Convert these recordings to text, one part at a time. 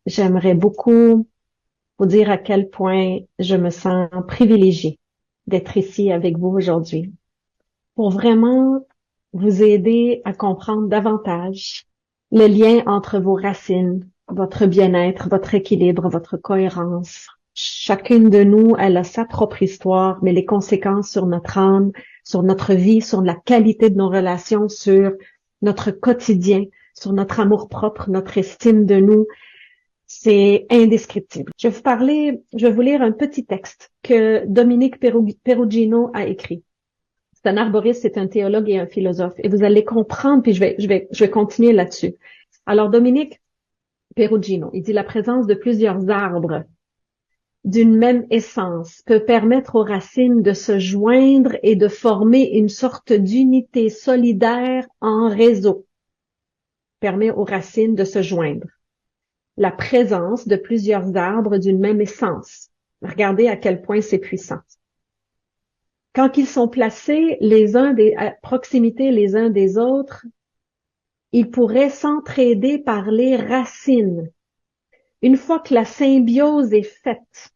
j'aimerais beaucoup vous dire à quel point je me sens privilégiée d'être ici avec vous aujourd'hui pour vraiment vous aider à comprendre davantage le lien entre vos racines, votre bien-être, votre équilibre, votre cohérence. Chacune de nous, elle a sa propre histoire, mais les conséquences sur notre âme, sur notre vie, sur la qualité de nos relations, sur notre quotidien, sur notre amour-propre, notre estime de nous, c'est indescriptible. Je vais vous lire un petit texte que Dominique Perugino a écrit. C'est un arboriste, c'est un théologue et un philosophe. Et vous allez comprendre, puis je vais continuer là-dessus. Alors, Dominique Perugino, il dit la présence de plusieurs arbres d'une même essence peut permettre aux racines de se joindre et de former une sorte d'unité solidaire en réseau. Permet aux racines de se joindre. La présence de plusieurs arbres d'une même essence. Regardez à quel point c'est puissant. Quand ils sont placés à proximité les uns des autres, ils pourraient s'entraider par les racines. Une fois que la symbiose est faite,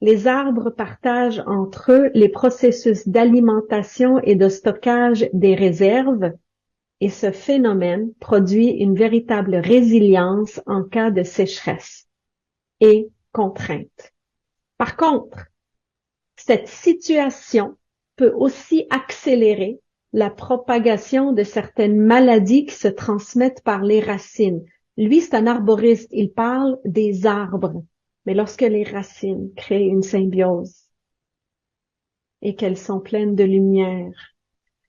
les arbres partagent entre eux les processus d'alimentation et de stockage des réserves, et ce phénomène produit une véritable résilience en cas de sécheresse et contrainte. Par contre, cette situation peut aussi accélérer la propagation de certaines maladies qui se transmettent par les racines. Lui, c'est un arboriste, il parle des arbres. Mais lorsque les racines créent une symbiose et qu'elles sont pleines de lumière,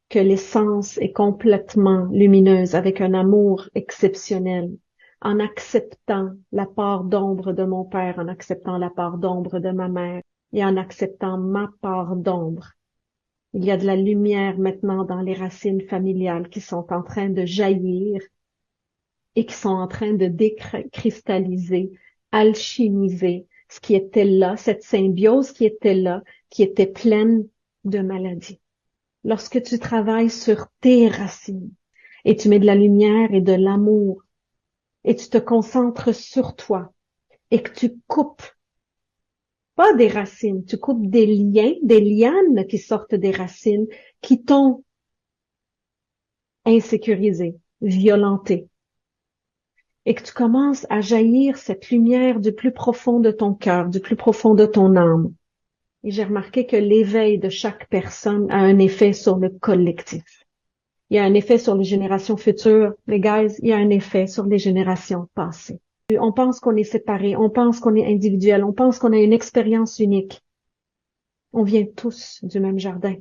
que l'essence est complètement lumineuse avec un amour exceptionnel, en acceptant la part d'ombre de mon père, en acceptant la part d'ombre de ma mère et en acceptant ma part d'ombre. Il y a de la lumière maintenant dans les racines familiales qui sont en train de jaillir et qui sont en train de décristalliser, alchimiser ce qui était là, cette symbiose qui était là, qui était pleine de maladies. Lorsque tu travailles sur tes racines et tu mets de la lumière et de l'amour et tu te concentres sur toi et que tu coupes pas des racines, tu coupes des liens, des lianes qui sortent des racines qui t'ont insécurisé, violenté, et que tu commences à jaillir cette lumière du plus profond de ton cœur, du plus profond de ton âme. Et j'ai remarqué que l'éveil de chaque personne a un effet sur le collectif. Il y a un effet sur les générations futures. Les guys, il y a un effet sur les générations passées. On pense qu'on est séparés, on pense qu'on est individuel, on pense qu'on a une expérience unique. On vient tous du même jardin.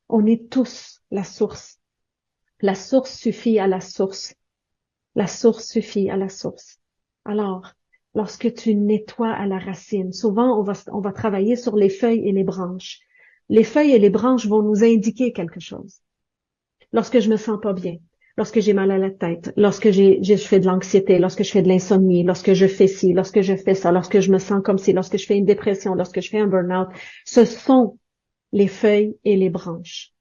On est tous la source. La source suffit à la source. La source suffit à la source. Alors, lorsque tu nettoies à la racine, souvent on va travailler sur les feuilles et les branches. Les feuilles et les branches vont nous indiquer quelque chose. Lorsque je me sens pas bien, lorsque j'ai mal à la tête, lorsque je fais de l'anxiété, lorsque je fais de l'insomnie, lorsque je fais ci, lorsque je fais ça, lorsque je me sens comme ci, lorsque je fais une dépression, lorsque je fais un burn-out, ce sont les feuilles et les branches.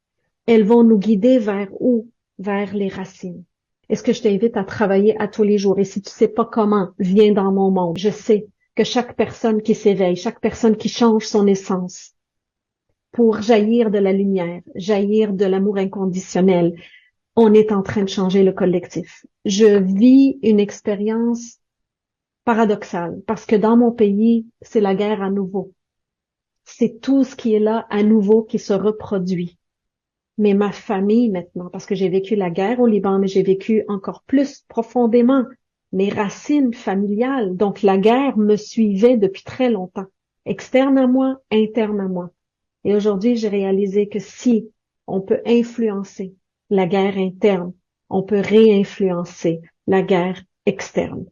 Elles vont nous guider vers où? Vers les racines. Est-ce que je t'invite à travailler à tous les jours? Et si tu sais pas comment, viens dans mon monde. Je sais que chaque personne qui s'éveille, chaque personne qui change son essence pour jaillir de la lumière, jaillir de l'amour inconditionnel, on est en train de changer le collectif. Je vis une expérience paradoxale parce que dans mon pays, c'est la guerre à nouveau. C'est tout ce qui est là à nouveau qui se reproduit. Mais ma famille maintenant, parce que j'ai vécu la guerre au Liban, mais j'ai vécu encore plus profondément mes racines familiales. Donc la guerre me suivait depuis très longtemps, externe à moi, interne à moi. Et aujourd'hui, j'ai réalisé que si on peut influencer la guerre interne, on peut réinfluencer la guerre externe.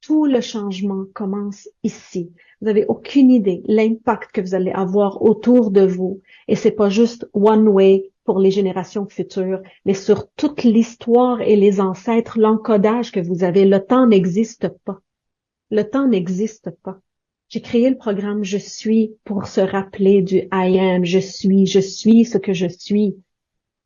Tout le changement commence ici. Vous n'avez aucune idée l'impact que vous allez avoir autour de vous. Et c'est pas juste one way pour les générations futures, mais sur toute l'histoire et les ancêtres, l'encodage que vous avez. Le temps n'existe pas. Le temps n'existe pas. J'ai créé le programme Je suis pour se rappeler du I am. Je suis ce que je suis.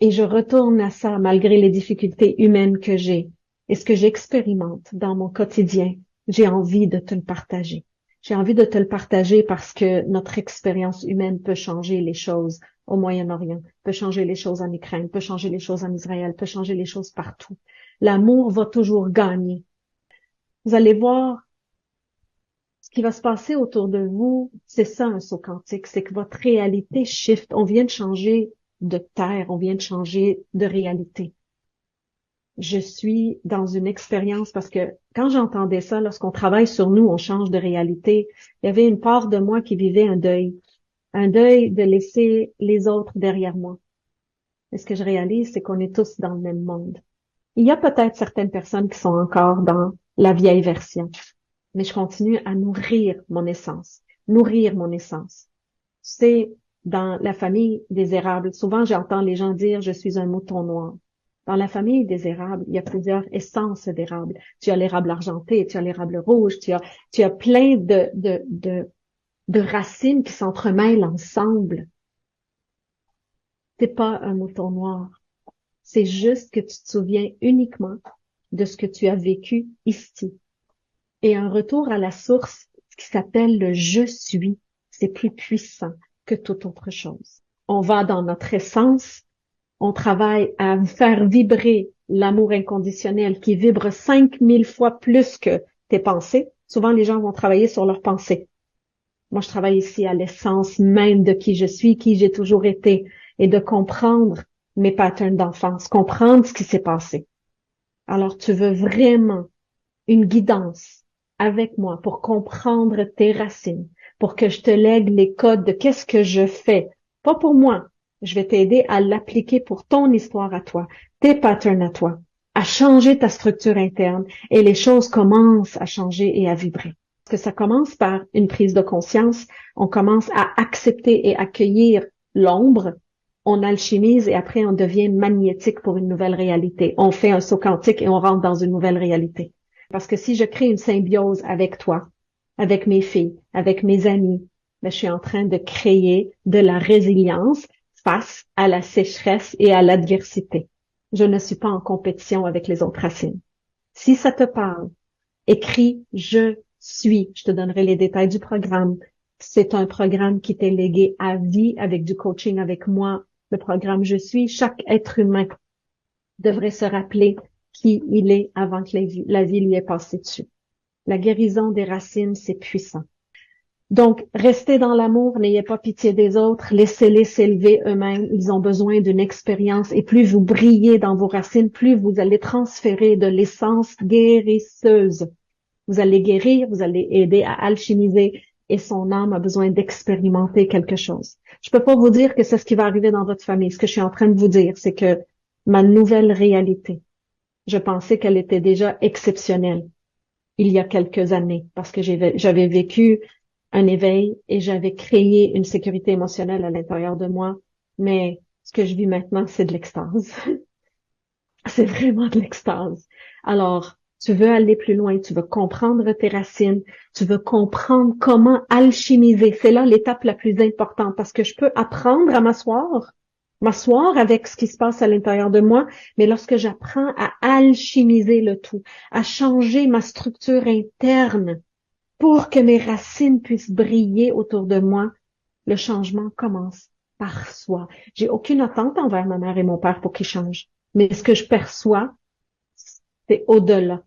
Et je retourne à ça malgré les difficultés humaines que j'ai et ce que j'expérimente dans mon quotidien j'ai envie de te le partager. J'ai envie de te le partager parce que notre expérience humaine peut changer les choses au Moyen-Orient, peut changer les choses en Ukraine, peut changer les choses en Israël, peut changer les choses partout. L'amour va toujours gagner. Vous allez voir, ce qui va se passer autour de vous, c'est ça un saut quantique, c'est que votre réalité shift. On vient de changer de terre, on vient de changer de réalité. Je suis dans une expérience parce que quand j'entendais ça, lorsqu'on travaille sur nous, on change de réalité. Il y avait une part de moi qui vivait un deuil de laisser les autres derrière moi. Et ce que je réalise, c'est qu'on est tous dans le même monde. Il y a peut-être certaines personnes qui sont encore dans la vieille version, mais je continue à nourrir mon essence, nourrir mon essence. C'est dans la famille des érables. Souvent, j'entends les gens dire, je suis un mouton noir. Dans la famille des érables, il y a plusieurs essences d'érable. Tu as l'érable argenté, tu as l'érable rouge, tu as plein de racines qui s'entremêlent ensemble. T'es pas un mouton noir. C'est juste que tu te souviens uniquement de ce que tu as vécu ici. Et un retour à la source, ce qui s'appelle le je suis, c'est plus puissant que toute autre chose. On va dans notre essence, on travaille à faire vibrer l'amour inconditionnel qui vibre 5000 fois plus que tes pensées. Souvent, les gens vont travailler sur leurs pensées. Moi, je travaille ici à l'essence même de qui je suis, qui j'ai toujours été, et de comprendre mes patterns d'enfance, comprendre ce qui s'est passé. Alors, tu veux vraiment une guidance avec moi pour comprendre tes racines, pour que je te lègue les codes de qu'est-ce que je fais, pas pour moi. Je vais t'aider à l'appliquer pour ton histoire à toi, tes patterns à toi, à changer ta structure interne et les choses commencent à changer et à vibrer. Parce que ça commence par une prise de conscience, on commence à accepter et accueillir l'ombre, on alchimise et après on devient magnétique pour une nouvelle réalité. On fait un saut quantique et on rentre dans une nouvelle réalité. Parce que si je crée une symbiose avec toi, avec mes filles, avec mes amis, ben, je suis en train de créer de la résilience face à la sécheresse et à l'adversité. Je ne suis pas en compétition avec les autres racines. Si ça te parle, écris je suis. Je te donnerai les détails du programme. C'est un programme qui t'est légué à vie avec du coaching avec moi. Le programme je suis. Chaque être humain devrait se rappeler qui il est avant que la vie lui ait passé dessus. La guérison des racines, c'est puissant. Donc, restez dans l'amour, n'ayez pas pitié des autres, laissez-les s'élever eux-mêmes. Ils ont besoin d'une expérience et plus vous brillez dans vos racines, plus vous allez transférer de l'essence guérisseuse. Vous allez guérir, vous allez aider à alchimiser et son âme a besoin d'expérimenter quelque chose. Je peux pas vous dire que c'est ce qui va arriver dans votre famille. Ce que je suis en train de vous dire, c'est que ma nouvelle réalité, je pensais qu'elle était déjà exceptionnelle il y a quelques années parce que j'avais vécu un éveil et j'avais créé une sécurité émotionnelle à l'intérieur de moi. Mais ce que je vis maintenant, c'est de l'extase. C'est vraiment de l'extase. Alors, tu veux aller plus loin, tu veux comprendre tes racines, tu veux comprendre comment alchimiser. C'est là l'étape la plus importante parce que je peux apprendre à m'asseoir avec ce qui se passe à l'intérieur de moi, mais lorsque j'apprends à alchimiser le tout, à changer ma structure interne pour que mes racines puissent briller autour de moi, le changement commence par soi. J'ai aucune attente envers ma mère et mon père pour qu'ils changent, mais ce que je perçois, c'est au-delà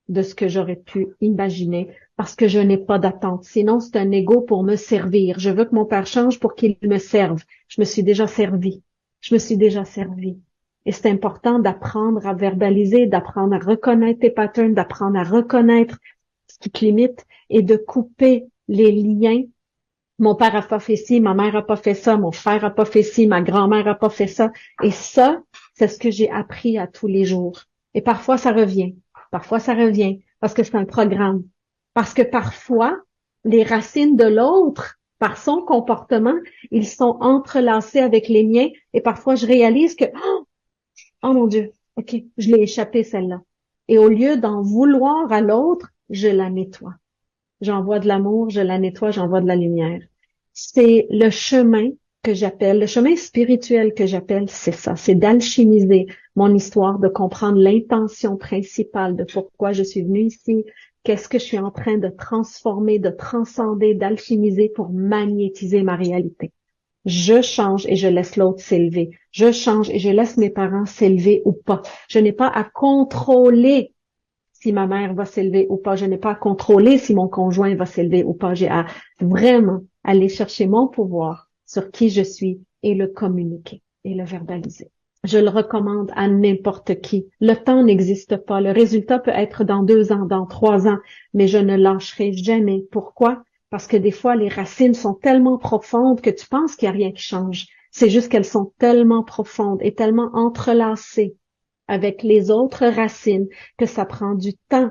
de ce que j'aurais pu imaginer parce que je n'ai pas d'attente. Sinon, c'est un ego pour me servir. Je veux que mon père change pour qu'il me serve. Je me suis déjà servi. Je me suis déjà servi. Et c'est important d'apprendre à verbaliser, d'apprendre à reconnaître tes patterns, d'apprendre à reconnaître ce qui te limite et de couper les liens. Mon père a pas fait ci, ma mère a pas fait ça, mon frère a pas fait ci, ma grand-mère a pas fait ça. Et ça, c'est ce que j'ai appris à tous les jours. Et parfois, ça revient. Parfois, ça revient parce que c'est un programme. Parce que parfois, les racines de l'autre, par son comportement, ils sont entrelacés avec les miens. Et parfois, je réalise que, oh mon Dieu, OK, je l'ai échappé celle-là. Et au lieu d'en vouloir à l'autre, je la nettoie. J'envoie de l'amour, je la nettoie, j'envoie de la lumière. C'est le chemin que j'appelle, le chemin spirituel que j'appelle, c'est ça, c'est d'alchimiser mon histoire, de comprendre l'intention principale de pourquoi je suis venue ici, Qu'est-ce que je suis en train de transformer, de transcender, d'alchimiser pour magnétiser ma réalité? Je change et je laisse l'autre s'élever. Je change et je laisse mes parents s'élever ou pas. Je n'ai pas à contrôler si ma mère va s'élever ou pas. Je n'ai pas à contrôler si mon conjoint va s'élever ou pas. J'ai à vraiment aller chercher mon pouvoir sur qui je suis et le communiquer et le verbaliser. Je le recommande à n'importe qui. Le temps n'existe pas. Le résultat peut être dans 2 ans, dans 3 ans, mais je ne lâcherai jamais. Pourquoi? Parce que des fois, les racines sont tellement profondes que tu penses qu'il n'y a rien qui change. C'est juste qu'elles sont tellement profondes et tellement entrelacées avec les autres racines que ça prend du temps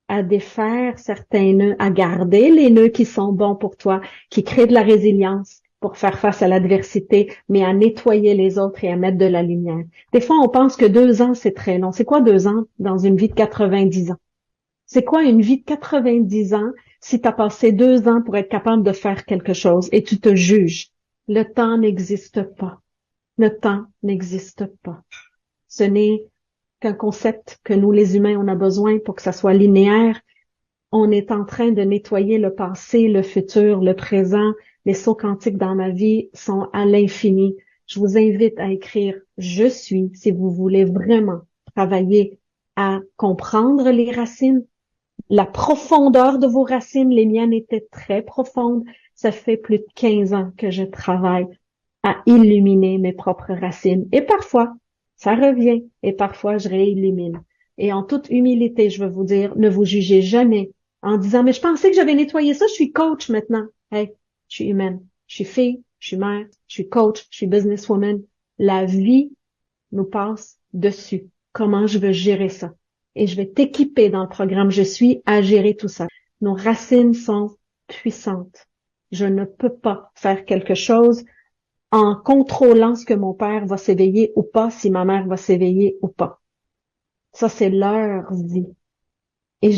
à défaire certains nœuds, à garder les nœuds qui sont bons pour toi, qui créent de la résilience pour faire face à l'adversité, mais à nettoyer les autres et à mettre de la lumière. Des fois, on pense que 2 ans, c'est très long. C'est quoi 2 ans dans une vie de 90 ans? C'est quoi une vie de 90 ans si tu as passé 2 ans pour être capable de faire quelque chose et tu te juges? Le temps n'existe pas. Le temps n'existe pas. Ce n'est qu'un concept que nous, les humains, on a besoin pour que ça soit linéaire. On est en train de nettoyer le passé, le futur, le présent. Les sauts quantiques dans ma vie sont à l'infini. Je vous invite à écrire «Je suis» si vous voulez vraiment travailler à comprendre les racines, la profondeur de vos racines. Les miennes étaient très profondes. Ça fait plus de 15 ans que je travaille à illuminer mes propres racines. Et parfois, ça revient et parfois je réillumine. Et en toute humilité, je veux vous dire, ne vous jugez jamais en disant, mais je pensais que j'avais nettoyé ça, je suis coach maintenant. Hey, je suis humaine, je suis fille, je suis mère, je suis coach, je suis businesswoman. La vie nous passe dessus. Comment je veux gérer ça? Et je vais t'équiper dans le programme Je suis à gérer tout ça. Nos racines sont puissantes. Je ne peux pas faire quelque chose en contrôlant ce que mon père va s'éveiller ou pas, si ma mère va s'éveiller ou pas. Ça, c'est leur vie. Et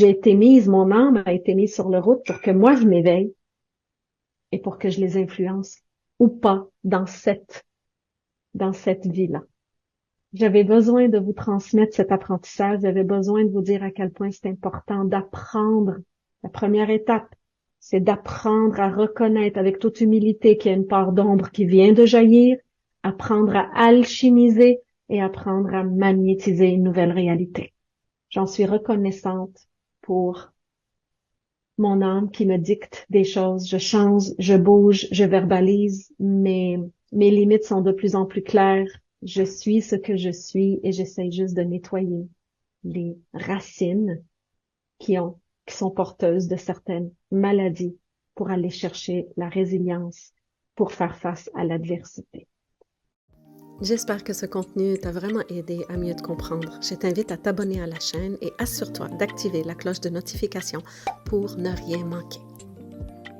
mon âme a été mise sur le route pour que moi, je m'éveille et pour que je les influence ou pas dans cette vie-là. J'avais besoin de vous transmettre cet apprentissage. J'avais besoin de vous dire à quel point c'est important d'apprendre. La première étape, c'est d'apprendre à reconnaître avec toute humilité qu'il y a une part d'ombre qui vient de jaillir, apprendre à alchimiser et apprendre à magnétiser une nouvelle réalité. J'en suis reconnaissante pour mon âme qui me dicte des choses. Je change, je bouge, je verbalise, mais mes limites sont de plus en plus claires. Je suis ce que je suis et j'essaie juste de nettoyer les racines qui sont porteuses de certaines maladies pour aller chercher la résilience pour faire face à l'adversité. J'espère que ce contenu t'a vraiment aidé à mieux te comprendre. Je t'invite à t'abonner à la chaîne et assure-toi d'activer la cloche de notification pour ne rien manquer.